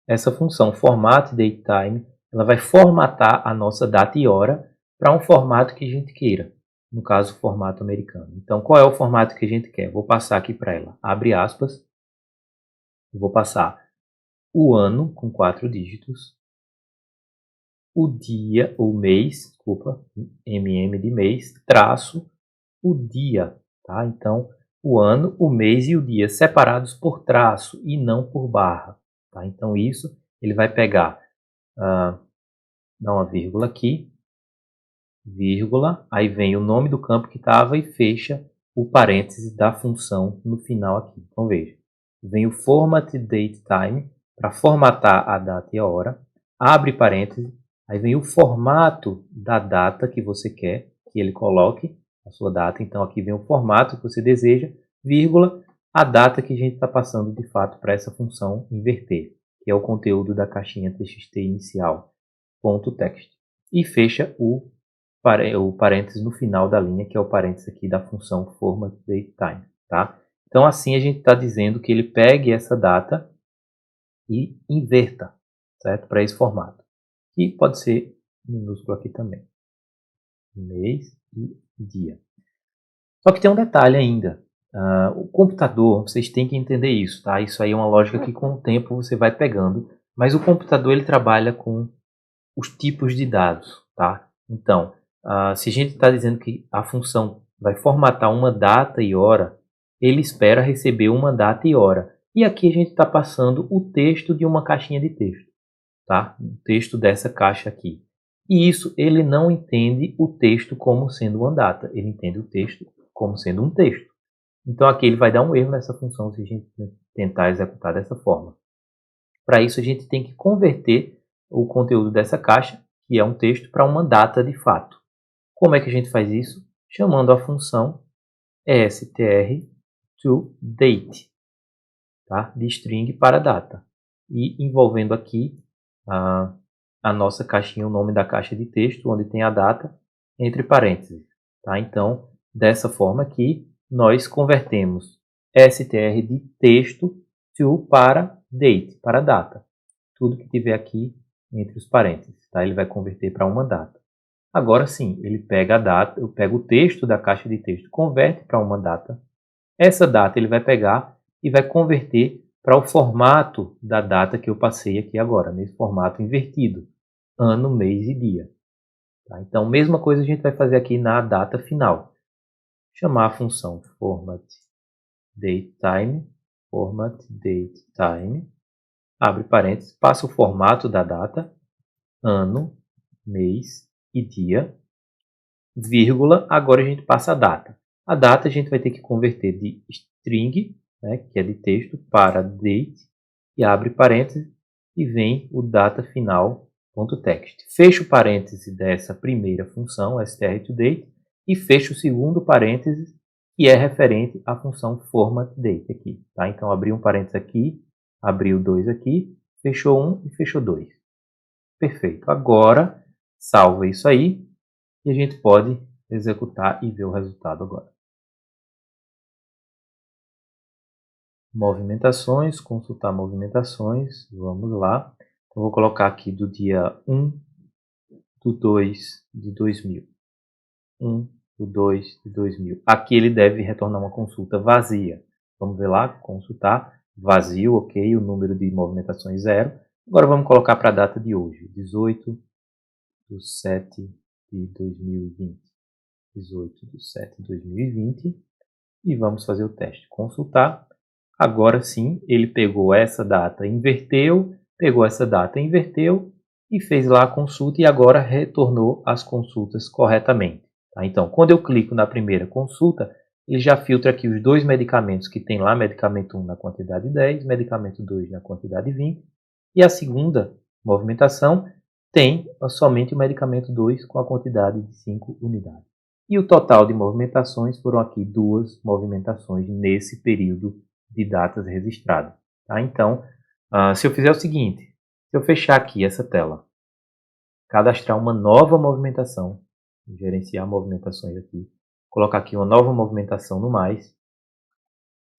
Essa função formatDateTime, ela vai formatar a nossa data e hora para um formato que a gente queira. No caso, o formato americano. Então, qual é o formato que a gente quer? Vou passar aqui para ela. Abre aspas. Vou passar o ano com 4 dígitos. O dia, o mês, desculpa, MM de mês, traço, o dia, tá? Então, o ano, o mês e o dia separados por traço e não por barra, tá? Então, isso ele vai pegar, dá uma vírgula aqui, vírgula, aí vem o nome do campo que estava e fecha o parêntese da função no final aqui. Então, veja, vem o formatDateTime para formatar a data e a hora, abre parêntese, aí vem o formato da data que você quer que ele coloque a sua data. Então, aqui vem o formato que você deseja, vírgula, a data que a gente está passando de fato para essa função inverter, que é o conteúdo da caixinha txt inicial, ponto text. E fecha o parênteses no final da linha, que é o parênteses aqui da função formatDateTime. Tá? Então, assim a gente está dizendo que ele pegue essa data e inverta, certo? Para esse formato. E pode ser minúsculo aqui também. Mês e dia. Só que tem um detalhe ainda. O computador, vocês têm que entender isso, tá? Isso aí é uma lógica que com o tempo você vai pegando. Mas o computador ele trabalha com os tipos de dados, tá? Então, se a gente está dizendo que a função vai formatar uma data e hora, ele espera receber uma data e hora. E aqui a gente está passando o texto de uma caixinha de texto, tá? O texto dessa caixa aqui. E isso ele não entende o texto como sendo uma data, ele entende o texto como sendo um texto. Então aqui ele vai dar um erro nessa função se a gente tentar executar dessa forma. Para isso a gente tem que converter o conteúdo dessa caixa, que é um texto, para uma data de fato. Como é que a gente faz isso? Chamando a função strToDate, tá? De string para data. E envolvendo aqui a nossa caixinha, o nome da caixa de texto, onde tem a data, entre parênteses. Tá? Então, dessa forma aqui, nós convertemos str de texto to para date, para data. Tudo que tiver aqui entre os parênteses, tá? Ele vai converter para uma data. Agora sim, ele pega a data, eu pego o texto da caixa de texto, converte para uma data. Essa data ele vai pegar e vai converter para o formato da data que eu passei aqui agora, nesse formato invertido, ano, mês e dia. Tá? Então, mesma coisa a gente vai fazer aqui na data final. Chamar a função formatDateTime, abre parênteses, passa o formato da data, ano, mês e dia, vírgula, agora a gente passa a data. A data a gente vai ter que converter de string, né, que é de texto, para date, e abre parênteses, e vem o data final.text. Fecha o parêntese dessa primeira função, strToDate, e fecha o segundo parêntese e é referente à função formatDate aqui. Tá? Então, abri um parênteses aqui, abri o 2 aqui, fechou um e fechou 2. Perfeito. Agora, salva isso aí e a gente pode executar e ver o resultado agora. Movimentações, consultar movimentações, vamos lá. Eu vou colocar aqui do dia 1/2/2000. 1/2/2000. Aqui ele deve retornar uma consulta vazia. Vamos ver lá, consultar, vazio, ok, o número de movimentações 0. Agora vamos colocar para a data de hoje, 18/7/2020. 18/7/2020. E vamos fazer o teste. Consultar. Agora sim, ele pegou essa data, inverteu, pegou essa data, inverteu e fez lá a consulta e agora retornou as consultas corretamente. Tá? Então, quando eu clico na primeira consulta, ele já filtra aqui os dois medicamentos que tem lá, medicamento 1 na quantidade 10, medicamento 2 na quantidade 20, e a segunda movimentação tem somente o medicamento 2 com a quantidade de 5 unidades. E o total de movimentações foram aqui 2 movimentações nesse período de datas registradas. Tá? Então, se eu fizer o seguinte, se eu fechar aqui essa tela, cadastrar uma nova movimentação, gerenciar movimentações aqui, colocar aqui uma nova movimentação no mais,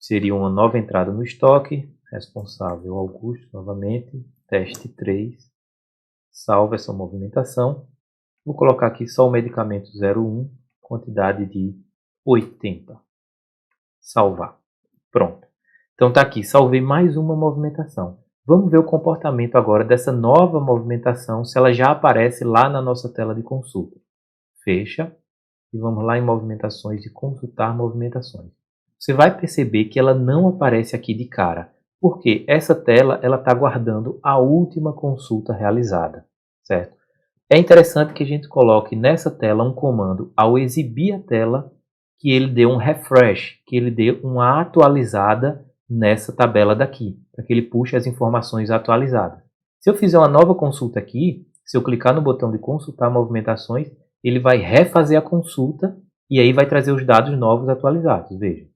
seria uma nova entrada no estoque, responsável Augusto, novamente, teste 3, salva essa movimentação, vou colocar aqui só o medicamento 01, quantidade de 80, salvar, pronto. Então está aqui, salvei mais uma movimentação. Vamos ver o comportamento agora dessa nova movimentação, se ela já aparece lá na nossa tela de consulta. Fecha e vamos lá em movimentações e consultar movimentações. Você vai perceber que ela não aparece aqui de cara, porque essa tela está guardando a última consulta realizada, certo? É interessante que a gente coloque nessa tela um comando ao exibir a tela, que ele dê um refresh, que ele dê uma atualizada nessa tabela daqui, para que ele puxe as informações atualizadas. Se eu fizer uma nova consulta aqui, se eu clicar no botão de consultar movimentações, ele vai refazer a consulta e aí vai trazer os dados novos atualizados. Veja,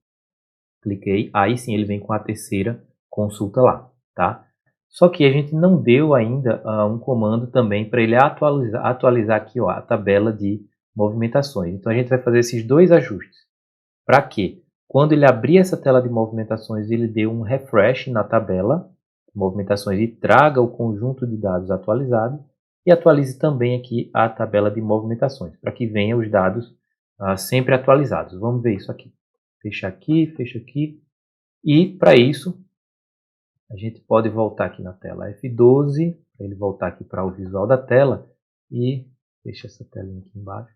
cliquei, aí sim ele vem com a terceira consulta lá, tá? Só que a gente não deu ainda um comando também para ele atualizar aqui ó, a tabela de movimentações. Então a gente vai fazer esses dois ajustes. Para quê? Quando ele abrir essa tela de movimentações, ele dê um refresh na tabela de movimentações e traga o conjunto de dados atualizado e atualize também aqui a tabela de movimentações, para que venham os dados sempre atualizados. Vamos ver isso aqui. Fecha aqui. E para isso, a gente pode voltar aqui na tela F12, para ele voltar aqui para o visual da tela e deixa essa telinha aqui embaixo.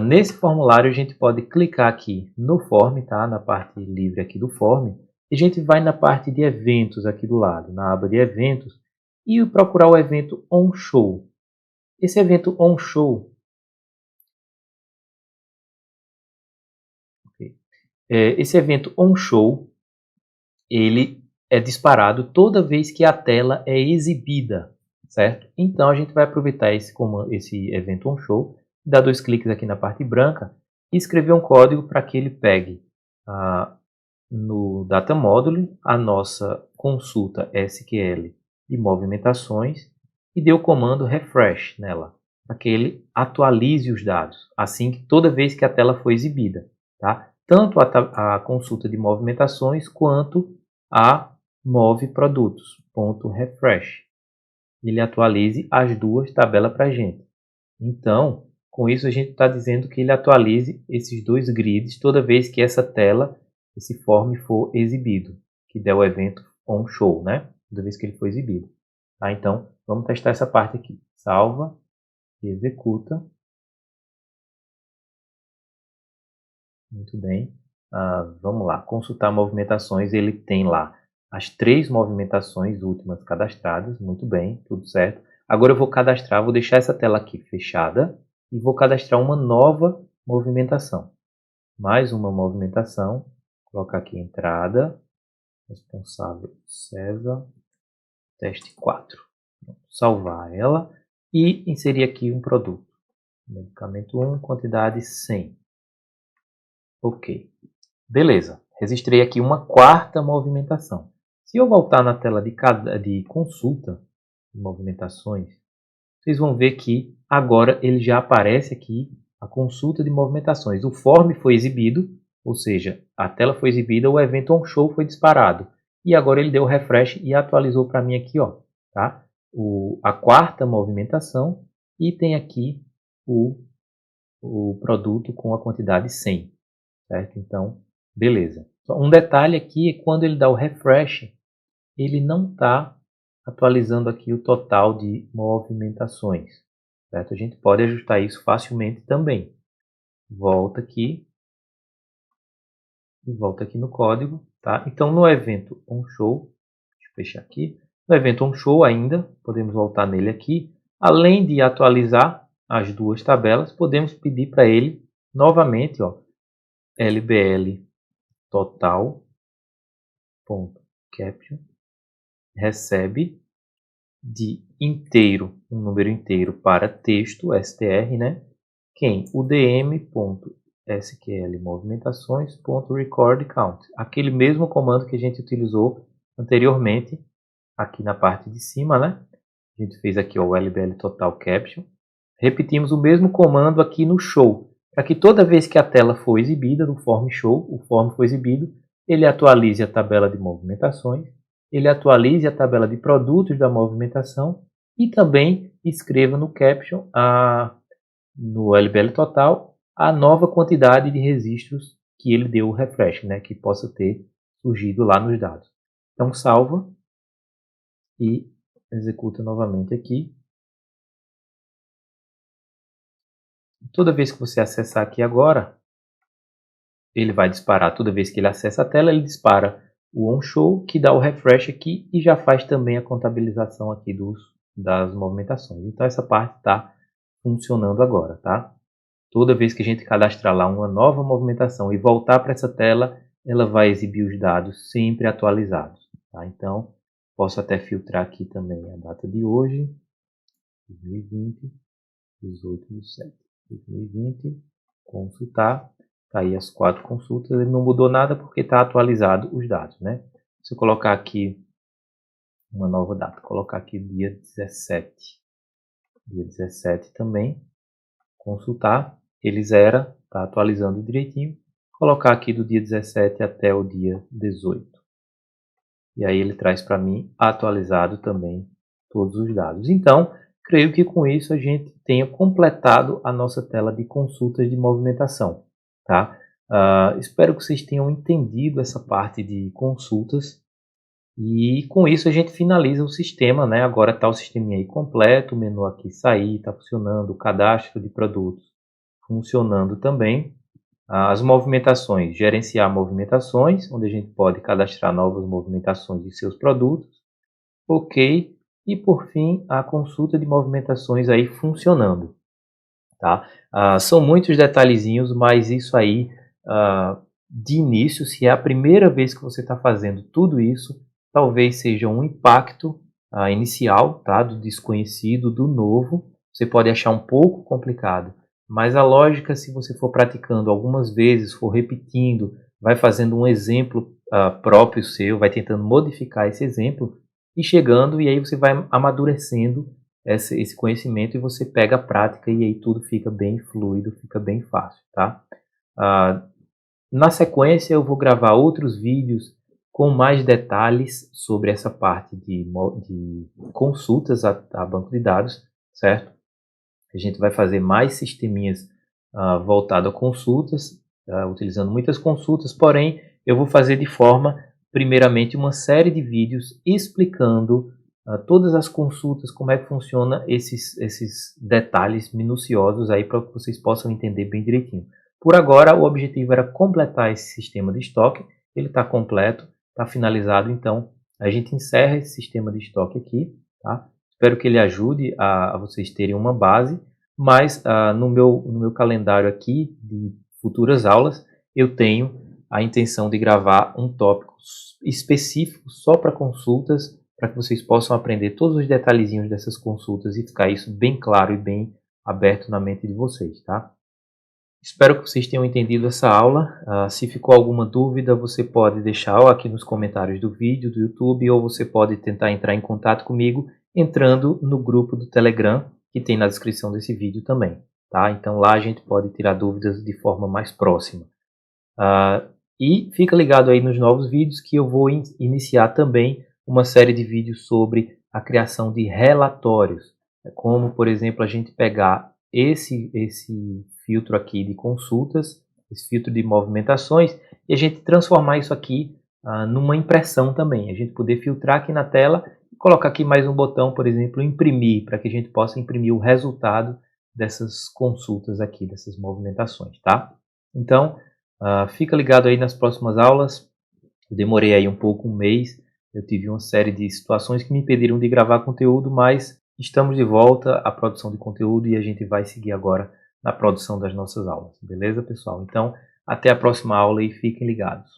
Nesse formulário a gente pode clicar aqui no form, tá? Na parte livre aqui do form, e a gente vai na parte de eventos aqui do lado, na aba de eventos, e procurar o evento onShow. Esse evento onShow, ele é disparado toda vez que a tela é exibida, certo? Então a gente vai aproveitar esse evento onShow, dar 2 cliques aqui na parte branca e escrever um código para que ele pegue no Data Module a nossa consulta SQL de movimentações e dê o comando refresh nela, para que ele atualize os dados, assim que toda vez que a tela for exibida, tá? Tanto a consulta de movimentações quanto a move produtos.refresh. Ele atualize as duas tabelas para a gente. Então, com isso a gente está dizendo que ele atualize esses dois grids toda vez que essa tela, esse form for exibido, que der o evento onShow, né? Toda vez que ele for exibido. Tá? Então, vamos testar essa parte aqui. Salva e executa. Muito bem. Vamos lá. Consultar movimentações. Ele tem lá as 3 movimentações últimas cadastradas. Muito bem, tudo certo. Agora eu vou cadastrar, vou deixar essa tela aqui fechada e vou cadastrar uma nova movimentação. Mais uma movimentação. Vou colocar aqui entrada, responsável César, teste 4. Salvar ela e inserir aqui um produto. Medicamento 1, quantidade 100. Ok. Beleza. Registrei aqui uma quarta movimentação. Se eu voltar na tela de consulta de movimentações, vocês vão ver que agora ele já aparece aqui a consulta de movimentações. O form foi exibido, ou seja, a tela foi exibida, o evento onShow foi disparado. E agora ele deu refresh e atualizou para mim aqui, ó, tá? A quarta movimentação e tem aqui o produto com a quantidade 100, certo? Então, beleza. Um detalhe aqui é quando ele dá o refresh, ele não está atualizando aqui o total de movimentações, certo? A gente pode ajustar isso facilmente também. Volta aqui e volta aqui no código, tá? Então no evento onShow, deixa eu fechar aqui, no evento onShow ainda, podemos voltar nele aqui, além de atualizar as duas tabelas, podemos pedir para ele novamente, ó, lbl total.caption recebe de inteiro, um número inteiro para texto, str, né? Quem? O dm.sql movimentações.recordCount. Aquele mesmo comando que a gente utilizou anteriormente, aqui na parte de cima, né? A gente fez aqui ó, o lbl total caption. Repetimos o mesmo comando aqui no show, para que toda vez que a tela for exibida no form show, o form foi exibido, ele atualize a tabela de movimentações, ele atualize a tabela de produtos da movimentação e também escreva no caption, no LBL total, a nova quantidade de registros que ele deu o refresh, né, que possa ter surgido lá nos dados. Então salva e executa novamente aqui. Toda vez que você acessar aqui agora, ele vai disparar, toda vez que ele acessa a tela, ele dispara o onShow, que dá o refresh aqui e já faz também a contabilização aqui das movimentações. Então essa parte está funcionando agora, tá? Toda vez que a gente cadastrar lá uma nova movimentação e voltar para essa tela, ela vai exibir os dados sempre atualizados, tá? Então, posso até filtrar aqui também a data de hoje, 2020, 18/7, 2020, consultar. Tá aí as 4 consultas, ele não mudou nada porque está atualizado os dados, né? Se eu colocar aqui uma nova data, colocar aqui dia 17 também, consultar, ele zera, está atualizando direitinho, colocar aqui do dia 17 até o dia 18. E aí ele traz para mim atualizado também todos os dados. Então, creio que com isso a gente tenha completado a nossa tela de consultas de movimentação, tá? Espero que vocês tenham entendido essa parte de consultas e com isso a gente finaliza o sistema, né? Agora está o sistema aí completo, o menu aqui sair, está funcionando, o cadastro de produtos funcionando também. As movimentações, gerenciar movimentações, onde a gente pode cadastrar novas movimentações de seus produtos. Ok. E por fim, a consulta de movimentações aí funcionando. Tá? São muitos detalhezinhos, mas isso aí, de início, se é a primeira vez que você está fazendo tudo isso, talvez seja um impacto inicial, tá? Do desconhecido, do novo. Você pode achar um pouco complicado, mas a lógica, se você for praticando algumas vezes, for repetindo, vai fazendo um exemplo próprio seu, vai tentando modificar esse exemplo e chegando, e aí você vai amadurecendo esse conhecimento e você pega a prática e aí tudo fica bem fluido, fica bem fácil, tá? Na sequência eu vou gravar outros vídeos com mais detalhes sobre essa parte de consultas a banco de dados, certo? A gente vai fazer mais sisteminhas voltados a consultas, utilizando muitas consultas, porém eu vou fazer de forma, primeiramente, uma série de vídeos explicando todas as consultas, como é que funciona esses detalhes minuciosos aí para que vocês possam entender bem direitinho. Por agora, o objetivo era completar esse sistema de estoque, ele está completo, está finalizado, então a gente encerra esse sistema de estoque aqui, tá? Espero que ele ajude a vocês terem uma base, mas no meu calendário aqui de futuras aulas, eu tenho a intenção de gravar um tópico específico só para consultas, para que vocês possam aprender todos os detalhezinhos dessas consultas e ficar isso bem claro e bem aberto na mente de vocês, tá? Espero que vocês tenham entendido essa aula. Se ficou alguma dúvida, você pode deixar aqui nos comentários do vídeo do YouTube, ou você pode tentar entrar em contato comigo entrando no grupo do Telegram, que tem na descrição desse vídeo também. Tá? Então lá a gente pode tirar dúvidas de forma mais próxima. E fica ligado aí nos novos vídeos, que eu vou iniciar também uma série de vídeos sobre a criação de relatórios. Como, por exemplo, a gente pegar esse filtro aqui de consultas, esse filtro de movimentações, e a gente transformar isso aqui numa impressão também. A gente poder filtrar aqui na tela e colocar aqui mais um botão, por exemplo, imprimir, para que a gente possa imprimir o resultado dessas consultas aqui, dessas movimentações, tá? Então, fica ligado aí nas próximas aulas. Eu demorei aí um pouco, um mês. Eu tive uma série de situações que me impediram de gravar conteúdo, mas estamos de volta à produção de conteúdo e a gente vai seguir agora na produção das nossas aulas. Beleza, pessoal? Então, até a próxima aula e fiquem ligados.